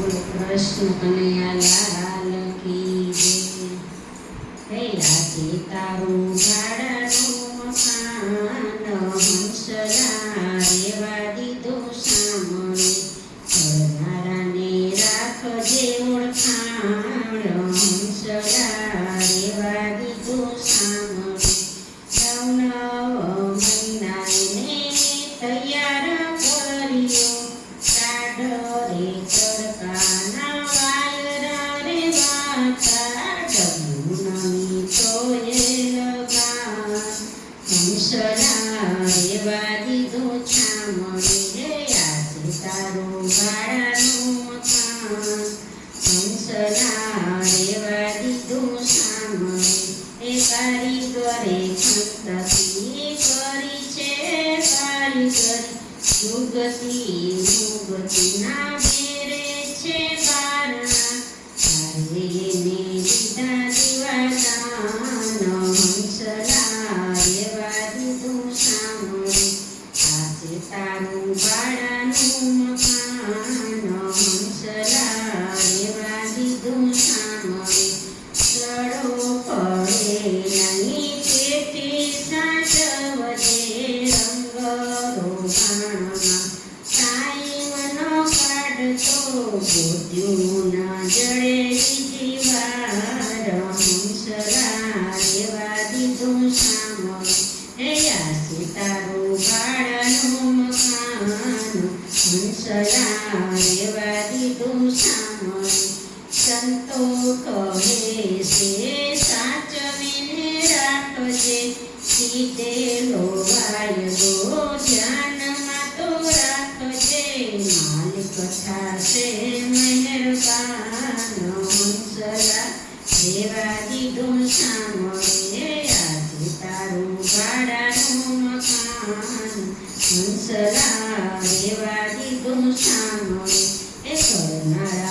બોલો કૃષ્ણ કનૈયા લાલ કી જય. હે આજે તારું ભાડાનું મકાન હંસલા રેવા દીધું સામણે, કરનારાને રાખજે ઓળખાણ હંસલા રેવા દીધું સામણે. નવ મહિનાને તૈયાર કર્યો, ટાઢરે તડકાના વાયર રે વાતા, ડબલું તોય લગા હંસલા રેવા દીધું છામણે. આજે તારું ભાડાનું મકાન હંસલા રેવા દીધું સામણે. એ કારીગરે ખંતથી કરી છે કારીગરી, યુગતી મુગતીના બેરે છે બારણા, તારે એને દીધા દીવાદાન હંસલા રેવા દીધું સામણે. આજે તારું ભાડાનું મકાન હંસલા રેવા દીધું સામણે. સડો પડે નહીં તેથી સાચવજે, રંગરો ભાણમાં ટાઈમનો કાઢતો, ગોત્યું ના જડે બીજી વાર હંસલા રેવા દીધું સામણે. હે આજે તારું ભાડાનું મકાન હંસલા રેવા દીધું સામણે. સંતો કહે છે સાચવીને રાખજે, કીધેલો વાયદો ધ્યાનમાં તો રાખજે, માલિક થશે મહેરબાન હંસલા રેવા દીધું સામણે. આજે તારું ભાડાનું મકાન હંસલા રેવા દીધું સામણે. એ કરનારા